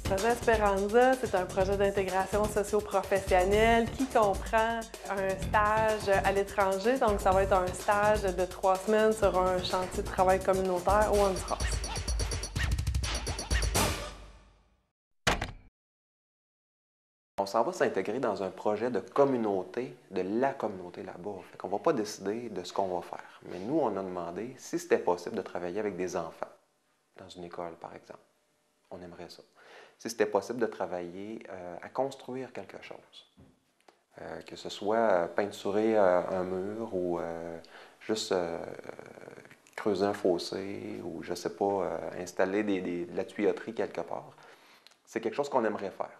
Projet Esperanza, c'est un projet d'intégration socio-professionnelle qui comprend un stage à l'étranger. Donc, ça va être un stage de 3 semaines sur un chantier de travail communautaire au Honduras. On s'en va s'intégrer dans un projet de communauté, de la communauté là-bas. Fait qu'on ne va pas décider de ce qu'on va faire. Mais nous, on a demandé si c'était possible de travailler avec des enfants, dans une école, par exemple. On aimerait ça. Si c'était possible de travailler à construire quelque chose. Que ce soit peinturer un mur ou juste creuser un fossé ou, je ne sais pas, installer de la tuyauterie quelque part. C'est quelque chose qu'on aimerait faire.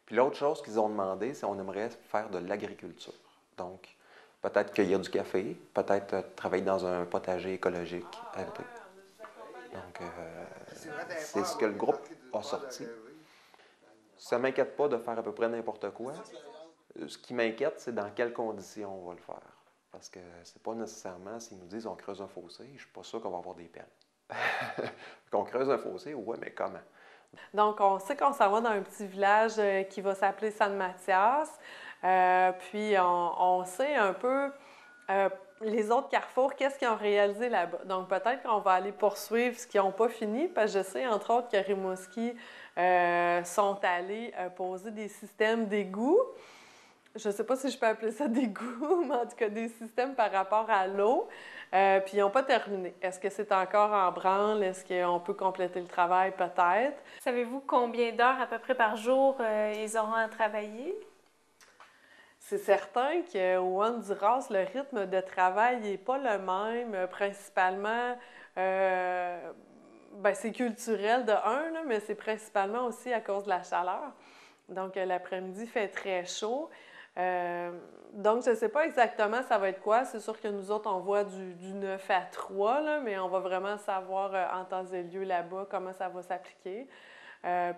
Puis l'autre chose qu'ils ont demandé, c'est qu'on aimerait faire de l'agriculture. Donc, peut-être cueillir du café, peut-être travailler dans un potager écologique. Donc, c'est ce que le groupe a sorti. Ça ne m'inquiète pas de faire à peu près n'importe quoi. Ce qui m'inquiète, c'est dans quelles conditions on va le faire. Parce que c'est pas nécessairement, s'ils nous disent on creuse un fossé, je ne suis pas sûr qu'on va avoir des peines. Qu'on creuse un fossé, ouais, mais comment? Donc, on sait qu'on s'en va dans un petit village qui va s'appeler San Mathias. Puis, on sait un peu les autres carrefours, qu'est-ce qu'ils ont réalisé là-bas. Donc, peut-être qu'on va aller poursuivre ce qu'ils n'ont pas fini, parce que je sais, entre autres, que Rimouski sont allés poser des systèmes d'égouts. Je ne sais pas si je peux appeler ça des égouts, mais en tout cas des systèmes par rapport à l'eau. Puis ils n'ont pas terminé. Est-ce que c'est encore en branle? Est-ce qu'on peut compléter le travail? Peut-être. Savez-vous combien d'heures à peu près par jour ils auront à travailler? C'est certain qu'au Honduras, le rythme de travail n'est pas le même. Principalement, c'est culturel de un, là, mais c'est principalement aussi à cause de la chaleur. Donc, l'après-midi, il fait très chaud. Donc, je ne sais pas exactement ça va être quoi. C'est sûr que nous autres, on voit du 9 à 3, là, mais on va vraiment savoir en temps et lieu là-bas comment ça va s'appliquer.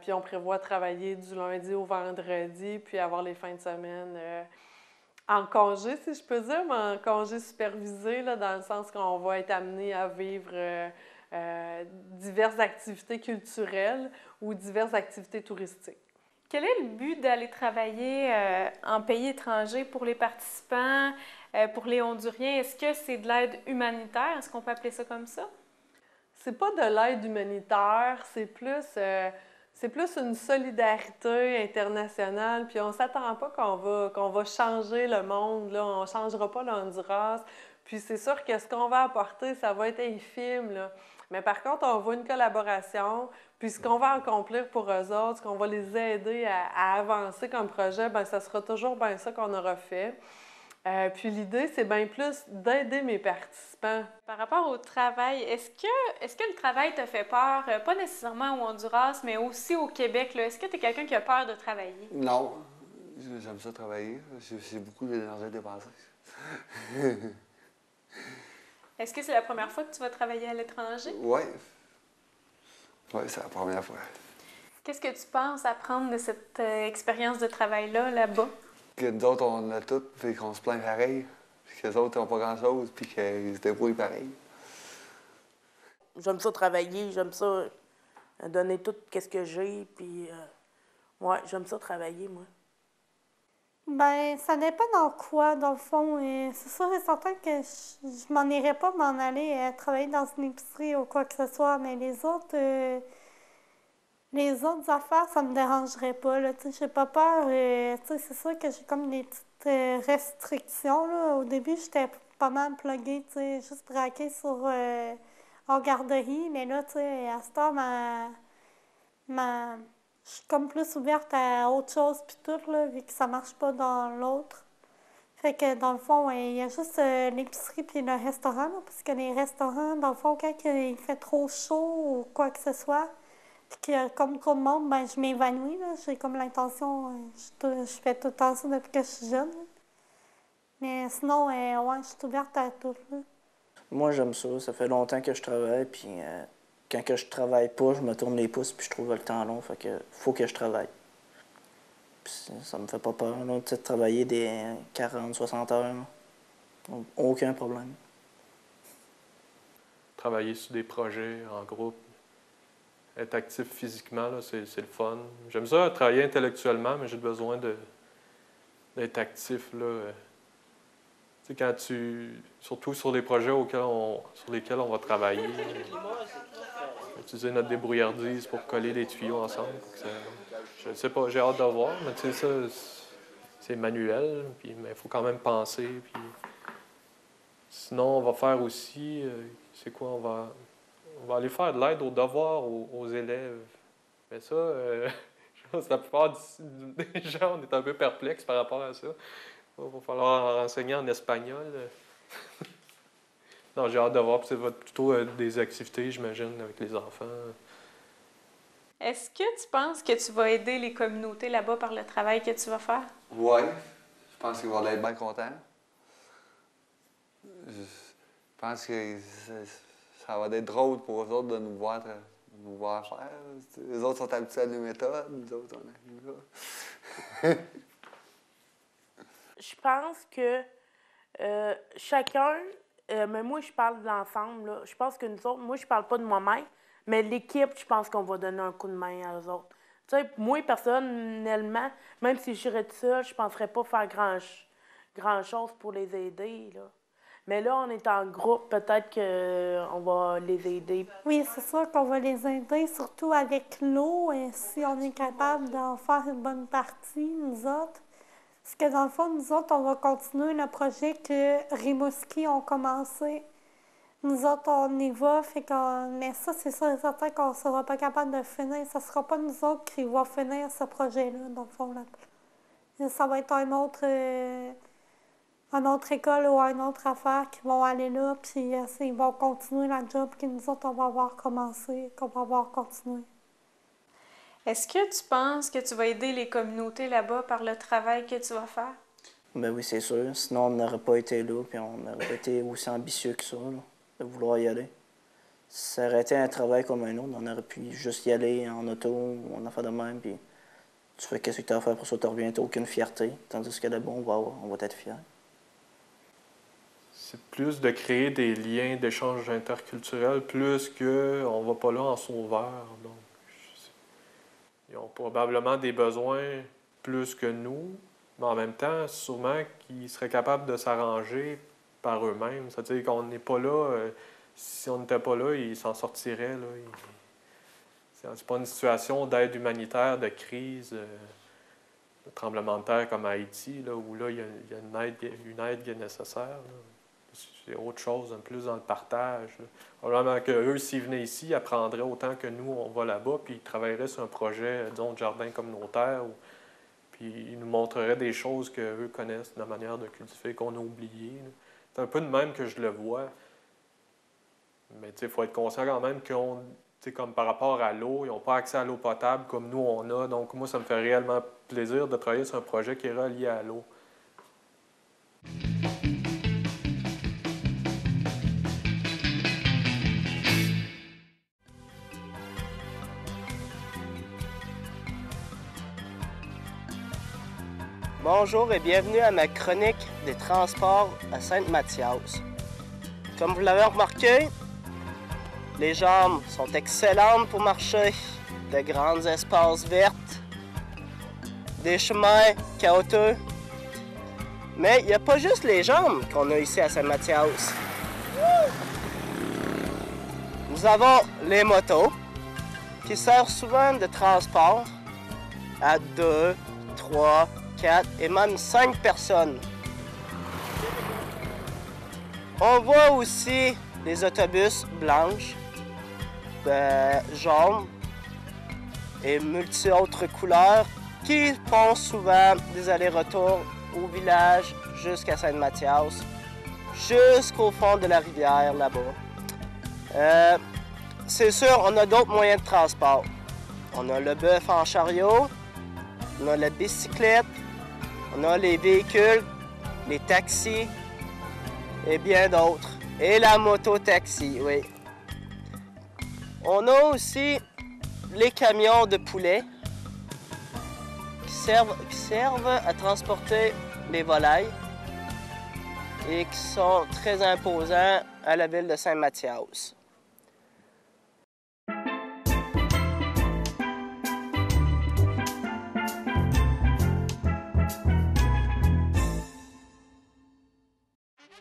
Puis on prévoit travailler du lundi au vendredi, puis avoir les fins de semaine en congé, si je peux dire, mais en congé supervisé, là, dans le sens qu'on va être amené à vivre diverses activités culturelles ou diverses activités touristiques. Quel est le but d'aller travailler en pays étranger pour les participants, pour les Honduriens? Est-ce que c'est de l'aide humanitaire? Est-ce qu'on peut appeler ça comme ça? C'est pas de l'aide humanitaire, c'est plus une solidarité internationale. Puis on s'attend pas qu'on va changer le monde, là. On changera pas le Honduras. Puis c'est sûr que ce qu'on va apporter, ça va être infime, là. Mais par contre, on voit une collaboration, puis ce qu'on va accomplir pour eux autres, ce qu'on va les aider à avancer comme projet, bien, ça sera toujours bien ça qu'on aura fait. Puis l'idée, c'est bien plus d'aider mes participants. Par rapport au travail, est-ce que le travail te fait peur? Pas nécessairement au Honduras, mais aussi au Québec, là. Est-ce que tu es quelqu'un qui a peur de travailler? Non, j'aime ça travailler. J'ai beaucoup d'énergie à dépenser. Est-ce que c'est la première fois que tu vas travailler à l'étranger? Oui. Oui, c'est la première fois. Qu'est-ce que tu penses apprendre de cette expérience de travail-là, là-bas? Que nous autres, on a tout, puis qu'on se plaint pareil. Puis que les autres n'ont pas grand-chose, puis qu'ils se débrouillent pareil. J'aime ça travailler, j'aime ça donner tout ce que j'ai, puis ouais, j'aime ça travailler, moi. Ben, ça dépend dans quoi, dans le fond. C'est sûr et certain que je m'en irais pas m'en aller travailler dans une épicerie ou quoi que ce soit, mais les autres affaires, ça me dérangerait pas, là. Tu sais, j'ai pas peur. Tu sais, c'est sûr que j'ai comme des petites restrictions, là. Au début, j'étais pas mal pluguée, tu sais, juste braquée sur en garderie, mais là, tu sais, à ce temps, je suis comme plus ouverte à autre chose puis tout, là, vu que ça marche pas dans l'autre. Fait que, dans le fond, il y a juste l'épicerie puis le restaurant, là, parce que les restaurants, dans le fond, quand il fait trop chaud ou quoi que ce soit, puis qu'il y a comme trop de monde, ben je m'évanouis, là. J'ai comme l'intention, je fais tout le temps ça depuis que je suis jeune, là. Mais sinon, ouais, je suis ouverte à tout, là. Moi, j'aime ça. Ça fait longtemps que je travaille, puis quand que je travaille pas, je me tourne les pouces, puis je trouve le temps long, fait que faut que je travaille. Puis ça me fait pas peur, là, de travailler des 40, 60 heures, là. Aucun problème. Travailler sur des projets en groupe, être actif physiquement, là, c'est le fun. J'aime ça travailler intellectuellement, mais j'ai besoin d'être actif, là. Tu sais, surtout sur les projets sur lesquels on va travailler, utiliser notre débrouillardise pour coller les tuyaux ensemble. Je ne sais pas, j'ai hâte de voir, mais tu sais, ça, c'est manuel, mais il faut quand même penser. Puis... Sinon, on va faire aussi, c'est quoi, on va aller faire de l'aide aux devoirs aux élèves. Mais ça, je pense que la plupart des gens, on est un peu perplexes par rapport à ça. Il va falloir enseigner en espagnol. Non, j'ai hâte de voir. C'est plutôt des activités, j'imagine, avec les enfants. Est-ce que tu penses que tu vas aider les communautés là-bas par le travail que tu vas faire? Oui, je pense qu'ils vont être bien contents. Je pense que ça va être drôle pour eux autres de nous voir faire. Les autres sont habitués à nos méthodes, nous autres, on est là. Je pense que chacun, mais moi je parle de l'ensemble, là. Je pense que nous autres, moi je parle pas de moi-même, mais l'équipe, je pense qu'on va donner un coup de main à eux autres. Tu sais, moi personnellement, même si j'irais tout seul, je penserais pas faire grand-chose pour les aider, là. Mais là, on est en groupe, peut-être qu'on va les aider. Oui, c'est sûr qu'on va les aider, surtout avec l'eau, et si on est capable d'en faire une bonne partie, nous autres. Parce que dans le fond, nous autres, on va continuer le projet que Rimouski ont commencé. Nous autres, on y va, mais ça, c'est sûr et certain qu'on ne sera pas capable de finir. Ce ne sera pas nous autres qui vont finir ce projet-là, dans le fond. Là. Ça va être une autre école ou une autre affaire qui vont aller là, puis ils vont continuer la job que nous autres, on va avoir commencé, qu'on va avoir continué. Est-ce que tu penses que tu vas aider les communautés là-bas par le travail que tu vas faire? Ben oui, c'est sûr. Sinon, on n'aurait pas été là, puis on n'aurait pas été aussi ambitieux que ça, là, de vouloir y aller. Si ça aurait été un travail comme un autre, on aurait pu juste y aller en auto, on a fait de même, puis tu fais qu'est-ce que tu as à faire pour ça, tu reviens, tu n'as aucune fierté. Tandis que là-bas, on va être fiers. C'est plus de créer des liens d'échange interculturel, plus qu'on ne va pas là en sauveur. Donc, ils ont probablement des besoins plus que nous, mais en même temps, sûrement qu'ils seraient capables de s'arranger par eux-mêmes. C'est-à-dire qu'on n'est pas là, si on n'était pas là, ils s'en sortiraient. Là. C'est pas une situation d'aide humanitaire, de crise, de tremblement de terre comme à Haïti, là, où là, il y a une aide qui est nécessaire. Là. C'est autre chose, un peu plus dans le partage. Là. Probablement qu'eux, s'ils venaient ici, ils apprendraient autant que nous, on va là-bas, puis ils travailleraient sur un projet, disons, de jardin communautaire, puis ils nous montreraient des choses qu'eux connaissent, de la manière de cultiver qu'on a oublié. Là. C'est un peu de même que je le vois. Mais il faut être conscient quand même qu'on, comme par rapport à l'eau, ils n'ont pas accès à l'eau potable comme nous, on a. Donc moi, ça me fait réellement plaisir de travailler sur un projet qui est relié à l'eau. Bonjour et bienvenue à ma chronique des transports à Sainte-Mathias. Comme vous l'avez remarqué, les jambes sont excellentes pour marcher, de grands espaces verts, des chemins chaotiques. Mais il n'y a pas juste les jambes qu'on a ici à Sainte-Mathias. Nous avons les motos, qui servent souvent de transport à 2, 3, 4 et même 5 personnes. On voit aussi les autobus blanches, jaunes et multi autres couleurs qui font souvent des allers-retours au village jusqu'à Sainte-Mathias, jusqu'au fond de la rivière là-bas. C'est sûr, on a d'autres moyens de transport. On a le bœuf en chariot, on a la bicyclette, on a les véhicules, les taxis et bien d'autres. Et la moto-taxi, oui. On a aussi les camions de poulet qui servent à transporter les volailles et qui sont très imposants à la ville de Sainte-Mathias.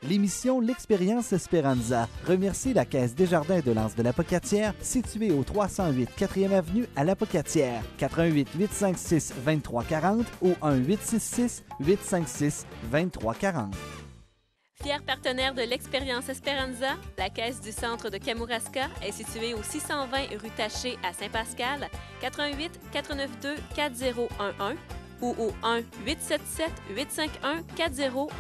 L'émission L'Expérience Esperanza remercie la Caisse Desjardins de l'Anse de l'Apocatière, située au 308 4e Avenue à l'Apocatière. 88 856 2340 ou 1 866 856 2340. Fier partenaire de l'Expérience Esperanza, la Caisse du Centre de Kamouraska est située au 620 rue Taché à Saint-Pascal, 88 492 4011 ou au 1 877 851 4011.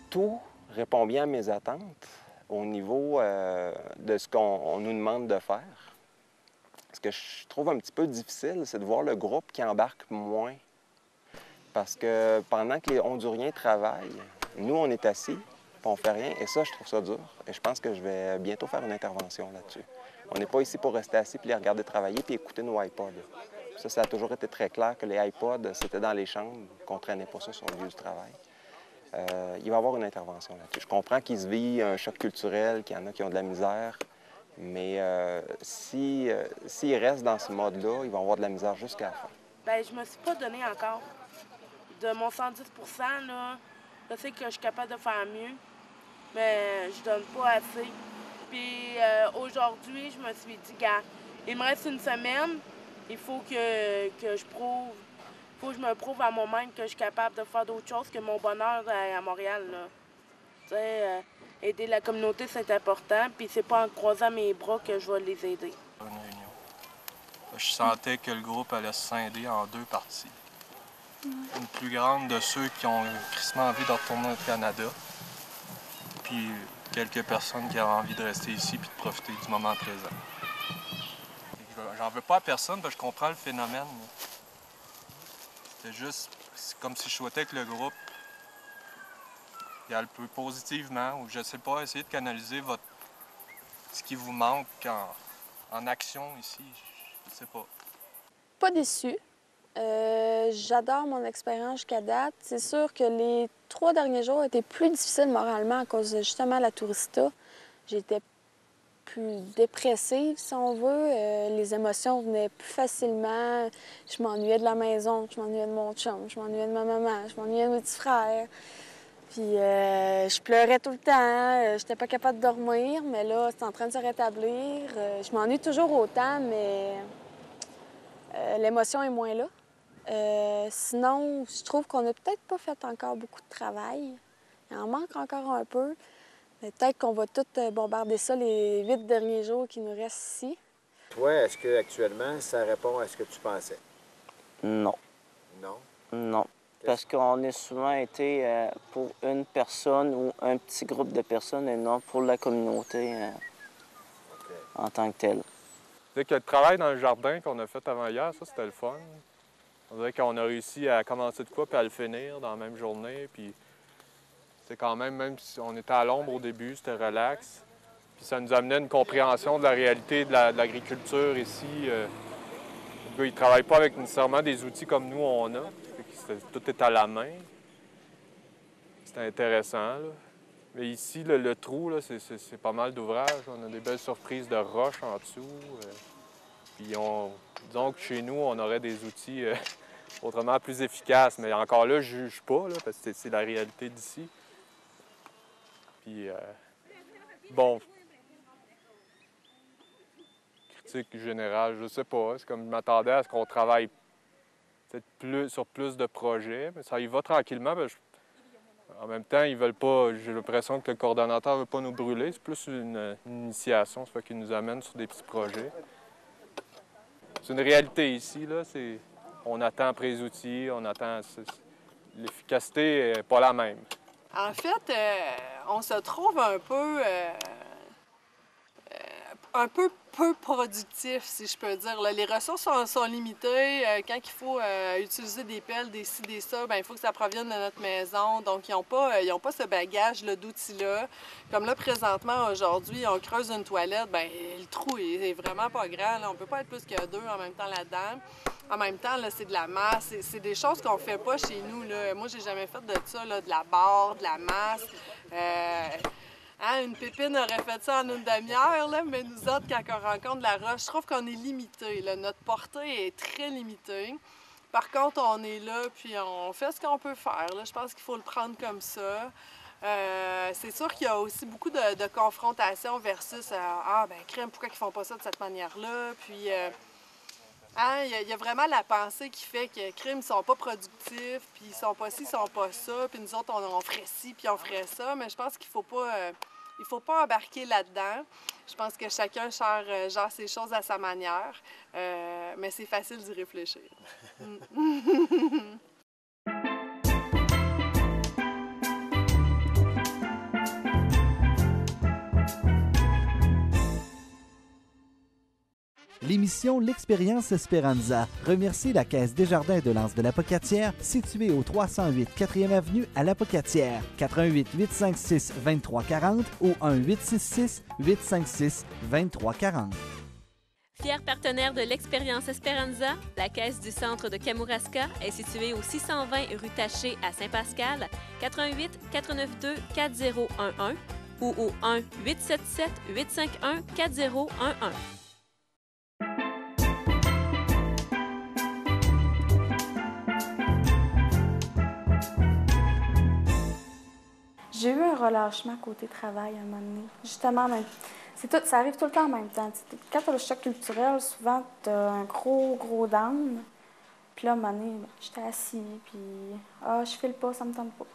Tout répond bien à mes attentes au niveau de ce qu'on nous demande de faire. Ce que je trouve un petit peu difficile, c'est de voir le groupe qui embarque moins. Parce que pendant que les Honduriens travaillent, nous, on est assis, puis on fait rien. Et ça, je trouve ça dur. Et je pense que je vais bientôt faire une intervention là-dessus. On n'est pas ici pour rester assis, puis les regarder travailler, puis écouter nos iPods. Ça a toujours été très clair que les iPods, c'était dans les chambres, qu'on ne traînait pas ça sur le lieu du travail. Il va y avoir une intervention là-dessus. Je comprends qu'il se vit un choc culturel, qu'il y en a qui ont de la misère. Mais s'ils restent dans ce mode-là, ils vont avoir de la misère jusqu'à la fin. Bien, je me suis pas donné encore. De mon 110 %, là, je sais que je suis capable de faire mieux, mais je donne pas assez. Puis aujourd'hui, je me suis dit, gars, il me reste une semaine, il faut que je prouve, faut que je me prouve à moi-même que je suis capable de faire d'autres choses que mon bonheur à Montréal, là. Tu sais, aider la communauté, c'est important, puis c'est pas en croisant mes bras que je vais les aider. Une réunion. Je sentais que le groupe allait se scinder en deux parties. Une plus grande de ceux qui ont crissement envie de retourner au Canada, puis quelques personnes qui ont envie de rester ici puis de profiter du moment présent. J'en veux pas à personne, parce que je comprends le phénomène. C'était juste comme si je souhaitais que le groupe y aille plus positivement, ou je sais pas, essayer de canaliser ce qui vous manque en action ici. Je sais pas. Pas déçue. J'adore mon expérience jusqu'à date. C'est sûr que les 3 derniers jours étaient plus difficiles moralement à cause de justement la tourista. J'étais plus dépressive, si on veut. Les émotions venaient plus facilement. Je m'ennuyais de la maison, je m'ennuyais de mon chum, je m'ennuyais de ma maman, je m'ennuyais de mes petits frères. Puis je pleurais tout le temps. J'étais pas capable de dormir, mais là, c'est en train de se rétablir. Je m'ennuie toujours autant, mais l'émotion est moins là. Sinon, je trouve qu'on n'a peut-être pas fait encore beaucoup de travail. Il en manque encore un peu. Mais peut-être qu'on va tout bombarder ça les 8 derniers jours qui nous restent ici. Toi, est-ce qu'actuellement, ça répond à ce que tu pensais? Non. Non? Non. Parce qu'on a souvent été pour une personne ou un petit groupe de personnes et non pour la communauté en tant que telle. C'est que le travail dans le jardin qu'on a fait avant hier, ça, c'était le fun. On dirait qu'on a réussi à commencer de quoi puis à le finir dans la même journée. Puis c'est quand même si on était à l'ombre au début, c'était relax. Puis ça nous amenait une compréhension de la réalité de l'agriculture ici. Les gars, ils ne travaillent pas avec nécessairement des outils comme nous, on a. Tout est à la main. C'était intéressant, là. Mais ici, le trou, c'est pas mal d'ouvrages. On a des belles surprises de roches en dessous. Puis disons que chez nous, on aurait des outils autrement plus efficaces. Mais encore là, je juge pas, là, parce que c'est la réalité d'ici. Puis, bon, critique générale, je sais pas. C'est comme je m'attendais à ce qu'on travaille peut-être sur plus de projets. Mais ça y va tranquillement. En même temps, ils veulent pas. J'ai l'impression que le coordonnateur veut pas nous brûler. C'est plus une initiation, ça fait qu'il nous amène sur des petits projets. C'est une réalité ici, là. On attend après les outils, on attend. L'efficacité n'est pas la même. En fait, on se trouve un peu peu productif, si je peux dire. Là, les ressources sont limitées. Quand il faut utiliser des pelles, des ci, des ça, bien, il faut que ça provienne de notre maison. Donc, ils n'ont pas ce bagage d'outils-là. Comme là, présentement, aujourd'hui, on creuse une toilette, bien, le trou est vraiment pas grand. Là. On ne peut pas être plus que 2 en même temps là-dedans. En même temps, là, c'est de la masse. C'est des choses qu'on fait pas chez nous. Là. Moi, j'ai jamais fait de ça, là, de la barre, de la masse. Hein, une pépine aurait fait ça en une demi-heure, là, mais nous autres, quand on rencontre la roche, je trouve qu'on est limité. Là. Notre portée est très limitée. Par contre, on est là, puis on fait ce qu'on peut faire. Là. Je pense qu'il faut le prendre comme ça. C'est sûr qu'il y a aussi beaucoup de confrontations versus ah, ben crème, pourquoi ils font pas ça de cette manière-là? Puis, hein, il y a vraiment la pensée qui fait que crème, ils sont pas productifs, puis ils sont pas ci, ils sont pas ça, puis nous autres, on ferait ci, puis on ferait ça. Mais je pense qu'il faut pas embarquer là-dedans. Je pense que chacun gère ses choses à sa manière, mais c'est facile d'y réfléchir. L'émission L'Expérience Esperanza remercie la Caisse Desjardins de l'Anse de l'Apocatière, située au 308 4e Avenue à l'Apocatière, 88 856 2340 ou 1 866 856 2340. Fier partenaire de l'Expérience Esperanza, la Caisse du Centre de Kamouraska est située au 620 rue Taché à Saint-Pascal, 88 492 4011 ou au 1 877 851 4011. J'ai eu un relâchement côté travail à un moment donné. Justement, ça arrive tout le temps en même temps. Quand tu as le choc culturel, souvent, tu as un gros down. Puis là, à un moment donné, j'étais assis, puis « Ah, je file pas, ça me tente pas.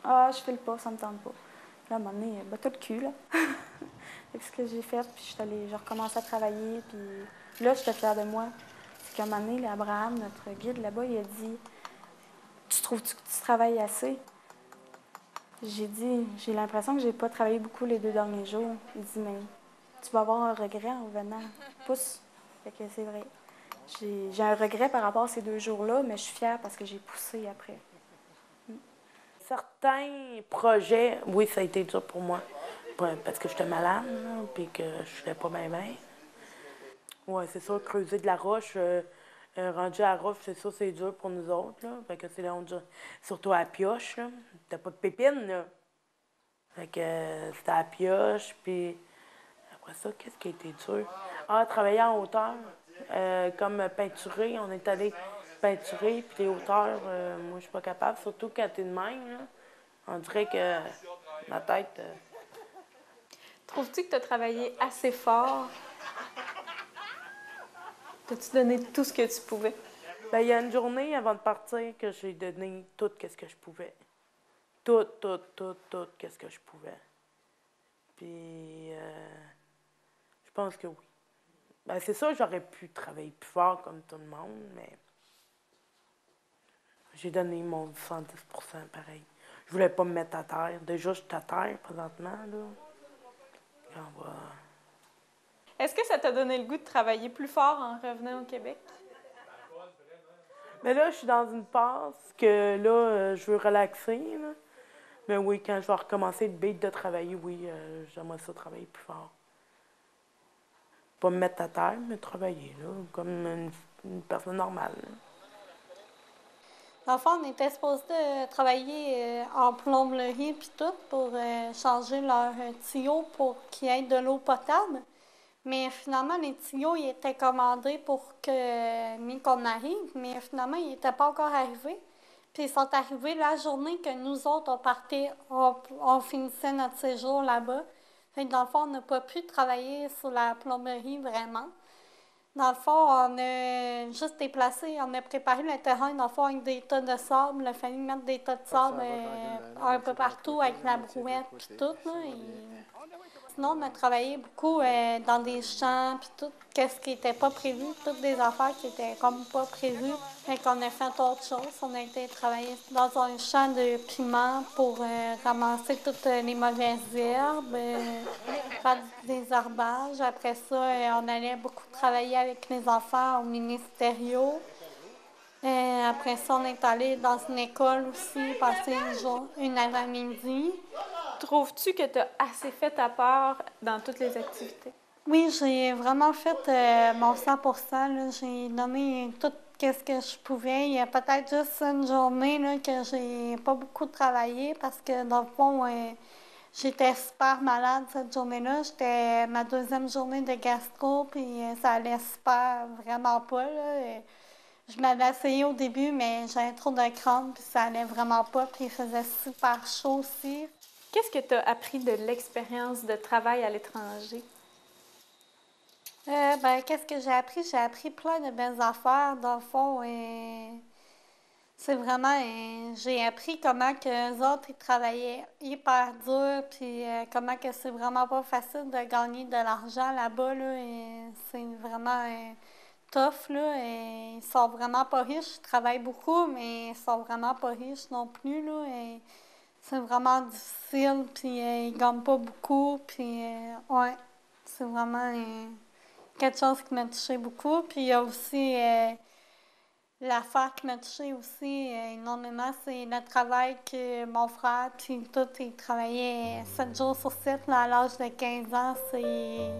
Ah, je file pas, ça me tente pas. » Puis là, à un moment donné, t'as le cul, là. C'est ce que j'ai fait, puis j'ai recommencé à travailler, puis là, j'étais fière de moi. C'est qu'à un moment donné, Abraham, notre guide là-bas, il a dit « Tu trouves-tu que tu travailles assez? » J'ai dit, j'ai l'impression que j'ai pas travaillé beaucoup les 2 derniers jours. Il dit, mais tu vas avoir un regret en revenant. Pousse. Fait que c'est vrai. J'ai un regret par rapport à ces 2 jours-là, mais je suis fière parce que j'ai poussé après. Certains projets, oui, ça a été dur pour moi. Parce que j'étais malade, puis que je ne pas bien. Oui, c'est sûr, creuser de la roche, rendu à la roche, c'est ça, c'est dur pour nous autres. Là. Fait que c'est là, surtout à la pioche, là. T'as pas de pépines, là. Fait que c'était à la pioche, puis après ça, qu'est-ce qui a été dur? Ah, travailler en hauteur, comme peinturer. On est allé peinturer, puis les hauteurs, moi, je suis pas capable, surtout quand t'es de même, là. On dirait que ma tête... Trouves-tu que tu as travaillé assez fort? T'as-tu donné tout ce que tu pouvais? Bien, il y a une journée avant de partir que j'ai donné tout ce que je pouvais. Tout ce que je pouvais. Puis, je pense que oui. Bien, c'est sûr, j'aurais pu travailler plus fort comme tout le monde, mais j'ai donné mon 110% pareil. Je voulais pas me mettre à terre. Déjà, je suis à terre présentement, là. On va... Est-ce que ça t'a donné le goût de travailler plus fort en revenant au Québec? Mais là, je suis dans une passe que là, je veux relaxer. Là. Mais oui, quand je vais recommencer le beat de travailler, oui, j'aimerais ça travailler plus fort. Pas me mettre à terre, mais travailler, là, comme une personne normale. Là. Dans le fond, on était supposé travailler en plomberie puis tout pour changer leurs tuyaux pour qu'il y ait de l'eau potable. Mais finalement, les tuyaux ils étaient commandés pour qu'on arrive, mais finalement, ils n'étaient pas encore arrivés. Puis ils sont arrivés la journée que nous autres, on finissait notre séjour là-bas. Fait que dans le fond, on n'a pas pu travailler sur la plomberie vraiment. Dans le fond, on a juste déplacé, on a préparé le terrain, dans le fond, avec des tas de sable. Il a fallu mettre des tas de sable un peu partout avec la brouette puis tout. Là, Sinon, on a travaillé beaucoup dans des champs puis tout, qu'est-ce qui n'était pas prévu, toutes des affaires qui étaient comme pas prévues. Fait qu'on a fait autre chose. On a été travailler dans un champ de piments pour ramasser toutes les mauvaises herbes, faire des herbages. Après ça, on allait beaucoup travailler avec les enfants au ministériaux. Après ça, on est allé dans une école aussi, passer une avant-midi. Trouves-tu que tu as assez fait ta part dans toutes les activités? Oui, j'ai vraiment fait mon 100%. Là. J'ai donné tout ce que je pouvais. Il y a peut-être juste une journée là, que j'ai pas beaucoup travaillé parce que, dans le fond, j'étais super malade cette journée-là. C'était ma 2e journée de gastro, puis ça allait super, vraiment pas, là. Je m'avais essayé au début, mais j'avais trop de crampes, puis ça allait vraiment pas, puis il faisait super chaud aussi. Qu'est-ce que tu as appris de l'expérience de travail à l'étranger? Qu'est-ce que j'ai appris? J'ai appris plein de belles affaires, dans le fond. C'est vraiment... j'ai appris comment que les autres, ils travaillaient hyper dur, puis comment que c'est vraiment pas facile de gagner de l'argent là-bas, là. Et c'est vraiment tough, là. Et ils sont vraiment pas riches. Ils travaillent beaucoup, mais ils sont vraiment pas riches non plus, là. Et c'est vraiment difficile, puis ils gagnent pas beaucoup, puis ouais, c'est vraiment quelque chose qui m'a touché beaucoup. Puis il y a aussi l'affaire qui m'a touché aussi énormément, c'est le travail que mon frère, puis tout, il travaillait 7 jours sur 7 là, à l'âge de 15 ans. C'est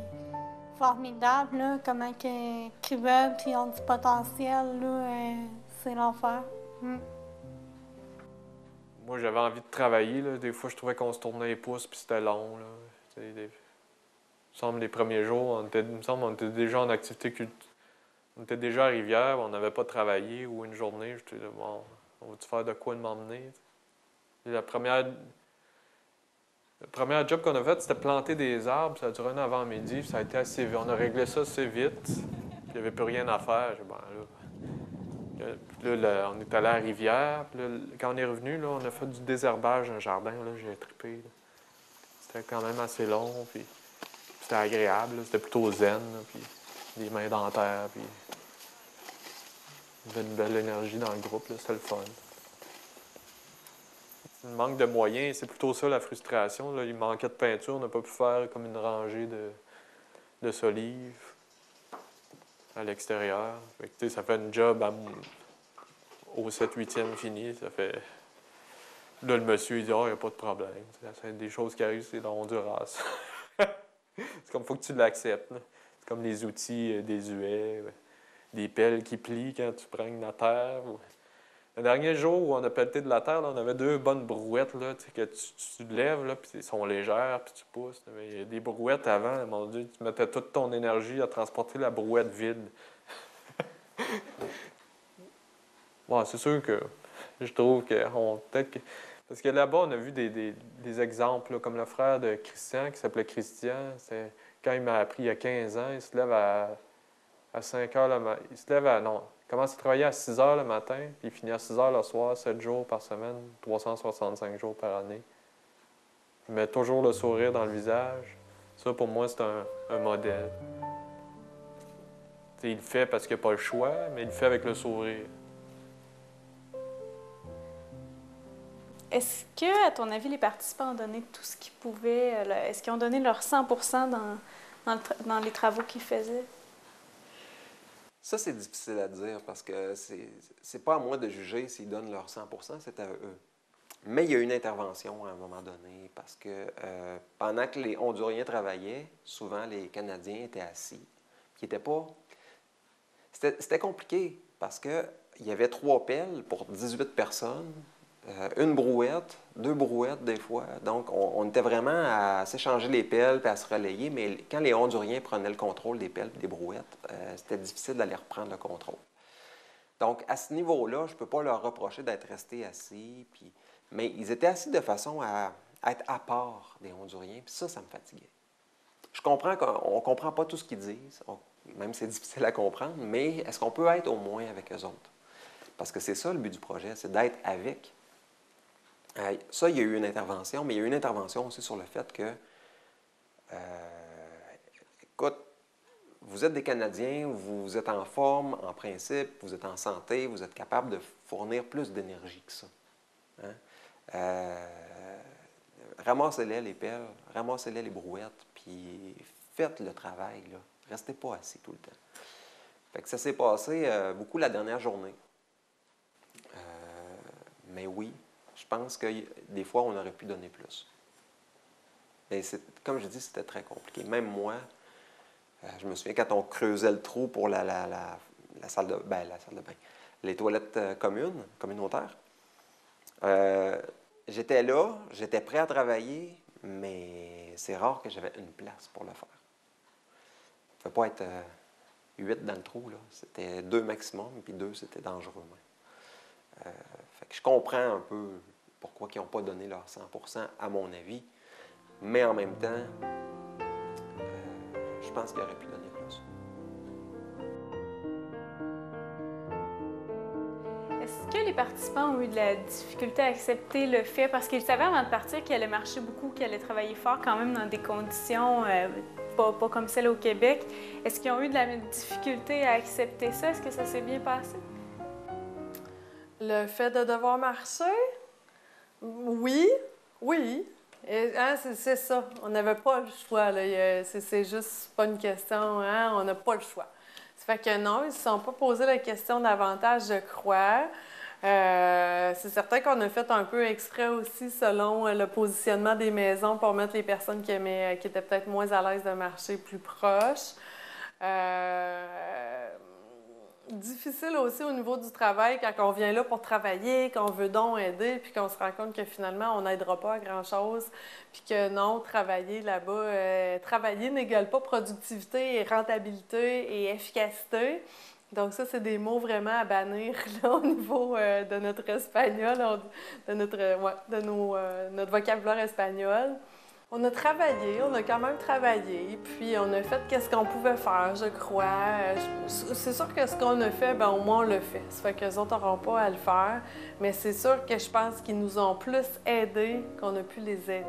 formidable, là, comment qu'ils veulent, puis ils ont du potentiel, là, c'est l'enfer. Moi, j'avais envie de travailler. Là. Des fois, je trouvais qu'on se tournait les pouces, puis c'était long. Là. Il me semble, les premiers jours, il me semble on était déjà en activité culturelle. On était déjà à Rivière, on n'avait pas travaillé, ou une journée, j'étais là, bon, on va-tu faire de quoi de m'emmener? Le premier job qu'on a fait, c'était planter des arbres, ça a duré un avant-midi, ça a été assez vite. On a réglé ça assez vite, puis il n'y avait plus rien à faire. Là, on est allé à Rivière, puis là, quand on est revenu, là, on a fait du désherbage dans le jardin, là, j'ai trippé. Là. C'était quand même assez long, puis c'était agréable, là, c'était plutôt zen, là, puis des mains dans la terre, puis il y avait une belle énergie dans le groupe, c'était le fun. Le manque de moyens, c'est plutôt ça la frustration. Là. Il manquait de peinture, on n'a pas pu faire comme une rangée de solives à l'extérieur. Ça fait une job au 7-8e fini. Ça fait... Là, le monsieur, il dit « Ah, il n'y a pas de problème. » C'est des choses qui arrivent, c'est dans Honduras. C'est comme, il faut que tu l'acceptes. C'est comme les outils désuets, des pelles qui plient quand tu prends la terre. Le dernier jour où on a pelleté de la terre, là, on avait 2 bonnes brouettes là, que tu lèves, là, puis elles sont légères, puis tu pousses. Mais il y a des brouettes avant, mon Dieu, tu mettais toute ton énergie à transporter la brouette vide. Bon, c'est sûr que je trouve peut-être que... Parce que là-bas, on a vu des exemples, là, comme le frère de Christian, qui s'appelait Christian. Quand il m'a appris il y a 15 ans, il se lève à 5 heures le matin. Il se lève à... Non, il commence à travailler à 6 heures le matin, puis il finit à 6 heures le soir, 7 jours par semaine, 365 jours par année. Il met toujours le sourire dans le visage. Ça, pour moi, c'est un modèle. T'sais, il le fait parce qu'il n'a pas le choix, mais il le fait avec le sourire. Est-ce que, à ton avis, les participants ont donné tout ce qu'ils pouvaient? Est-ce qu'ils ont donné leur 100% dans les travaux qu'ils faisaient? Ça, c'est difficile à dire parce que c'est pas à moi de juger s'ils donnent leur 100 %, c'est à eux. Mais il y a eu une intervention à un moment donné parce que pendant que les Honduriens travaillaient, souvent les Canadiens étaient assis. Qui étaient pas... C'était compliqué parce qu'il y avait 3 pelles pour 18 personnes, une brouette, 2 brouettes des fois. Donc, on était vraiment à s'échanger les pelles et à se relayer, mais quand les Honduriens prenaient le contrôle des pelles et des brouettes, c'était difficile d'aller reprendre le contrôle. Donc, à ce niveau-là, je ne peux pas leur reprocher d'être restés assis, mais ils étaient assis de façon à être à part des Honduriens, puis ça me fatiguait. Je comprends qu'on ne comprend pas tout ce qu'ils disent, même c'est difficile à comprendre, mais est-ce qu'on peut être au moins avec eux autres? Parce que c'est ça le but du projet, c'est d'être avec. Ça, il y a eu une intervention, mais il y a eu une intervention aussi sur le fait que, écoute, vous êtes des Canadiens, vous êtes en forme, en principe, vous êtes en santé, vous êtes capable de fournir plus d'énergie que ça. Hein? Ramassez-les les pelles, ramassez-les les brouettes, puis faites le travail, là. Restez pas assis tout le temps. Fait que ça s'est passé beaucoup la dernière journée. Mais oui, je pense que des fois, on aurait pu donner plus. Mais comme je dis, c'était très compliqué. Même moi, je me souviens quand on creusait le trou pour la salle de bain, les toilettes communautaires, j'étais là, j'étais prêt à travailler, mais c'est rare que j'avais une place pour le faire. Ça ne pouvait pas être 8 dans le trou, là. C'était 2 maximum, puis 2, c'était dangereux. Fait que je comprends un peu pourquoi ils n'ont pas donné leur 100% à mon avis, mais en même temps, je pense qu'ils auraient pu donner plus. Est-ce que les participants ont eu de la difficulté à accepter le fait, parce qu'ils savaient avant de partir qu'ils allaient marcher beaucoup, qu'ils allaient travailler fort quand même dans des conditions pas comme celles au Québec. Est-ce qu'ils ont eu de la difficulté à accepter ça? Est-ce que ça s'est bien passé? Le fait de devoir marcher? Oui. C'est ça. On n'avait pas le choix. C'est juste pas une question. Hein? On n'a pas le choix. Ça fait que non, ils ne se sont pas posé la question davantage, je crois. C'est certain qu'on a fait un peu exprès aussi selon le positionnement des maisons pour mettre les personnes qui étaient peut-être moins à l'aise de marcher plus proches. Difficile aussi au niveau du travail quand on vient là pour travailler, qu'on veut donc aider, puis qu'on se rend compte que finalement on n'aidera pas à grand-chose, puis que non, travailler là-bas, travailler n'égale pas productivité et rentabilité et efficacité. Donc ça, c'est des mots vraiment à bannir là, au niveau de notre espagnol, de notre vocabulaire espagnol. On a travaillé, on a quand même travaillé, puis on a fait qu'est-ce qu'on pouvait faire, je crois. C'est sûr que ce qu'on a fait, bien, au moins on l'a fait. Ça fait qu'eux autres n'auront pas à le faire, mais c'est sûr que je pense qu'ils nous ont plus aidés qu'on a pu les aider.